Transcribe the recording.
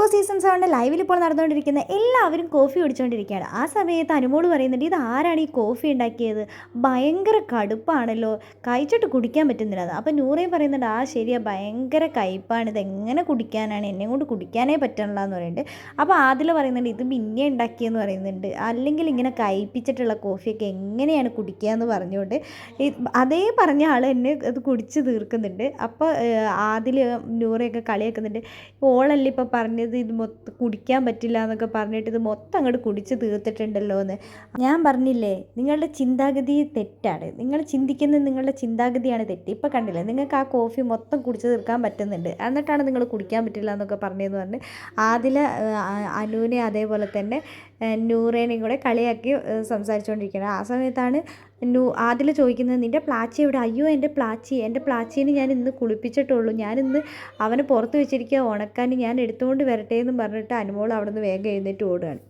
Boss season 7 ലൈവിൽ ഇപ്പോൾ നടന്നുകൊണ്ടിരിക്കുന്ന എല്ലാവരും കോഫി കുടിച്ചുകൊണ്ടിരിക്കുകയാണ്. ആ സമയത്ത് അനുമോള് പറയുന്നുണ്ട്, ഇത് ആരാണ് ഈ കോഫി ഉണ്ടാക്കിയത്, ഭയങ്കര കടുപ്പാണല്ലോ, കഴിച്ചിട്ട് കുടിക്കാൻ പറ്റുന്നില്ല. അപ്പോൾ നൂറയും പറയുന്നുണ്ട്, ആ ശരിയാ, ഭയങ്കര കയ്പ്പാണ്, ഇതെങ്ങനെ കുടിക്കാനാണ്, എന്നെ കൊണ്ട് കുടിക്കാനേ പറ്റണില്ല എന്ന് പറയുന്നുണ്ട്. അപ്പോൾ ആദില പറയുന്നുണ്ട്, ഇത് പിന്നെ ഉണ്ടാക്കിയെന്ന് പറയുന്നുണ്ട്, അല്ലെങ്കിൽ ഇങ്ങനെ കയ്പ്പിച്ചിട്ടുള്ള കോഫിയൊക്കെ എങ്ങനെയാണ് കുടിക്കുക എന്ന് പറഞ്ഞുകൊണ്ട് അതേ പറഞ്ഞ ആൾ എന്നെ അത് കുടിച്ച് തീർക്കുന്നുണ്ട്. അപ്പോൾ ആദിൽ നൂറയൊക്കെ കളിയാക്കുന്നുണ്ട്, ഓളല്ലേ ഇപ്പോൾ പറഞ്ഞത് ഇത് മൊത്തം കുടിക്കാൻ പറ്റില്ല എന്നൊക്കെ പറഞ്ഞിട്ട് ഇത് മൊത്തം അങ്ങോട്ട് കുടിച്ച് തീർത്തിട്ടുണ്ടല്ലോ എന്ന്. ഞാൻ പറഞ്ഞില്ലേ, നിങ്ങളുടെ ചിന്താഗതി തെറ്റാണ്, നിങ്ങൾ ചിന്തിക്കുന്നത് നിങ്ങളുടെ ചിന്താഗതിയാണ് തെറ്റ്. ഇപ്പോൾ കണ്ടില്ലേ, നിങ്ങൾക്ക് ആ കോഫി മൊത്തം കുടിച്ച് തീർക്കാൻ പറ്റുന്നുണ്ട്, എന്നിട്ടാണ് നിങ്ങൾ കുടിക്കാൻ പറ്റില്ല എന്നൊക്കെ പറഞ്ഞതെന്ന് പറഞ്ഞ് ആദില അനുവിനെ അതേപോലെ തന്നെ നൂറേനെയും കൂടെ കളിയാക്കി സംസാരിച്ചുകൊണ്ടിരിക്കുകയാണ്. ആ സമയത്താണ് ആദില ചോദിക്കുന്നത്, നിൻ്റെ പ്ലാച്ചി എവിടെ? അയ്യോ, എൻ്റെ പ്ലാച്ചീനെ ഞാൻ ഇന്ന് കുളിപ്പിച്ചിട്ടുള്ളൂ, ഞാനിന്ന് അവനെ പുറത്ത് വെച്ചിരിക്കുക ഉണക്കാൻ, ഞാൻ എടുത്തുകൊണ്ട് വരട്ടെ എന്ന് പറഞ്ഞിട്ട് അനുമോൾ അവിടെ നിന്ന് വേഗം എഴുന്നേറ്റ് ഓടുകയാണ്.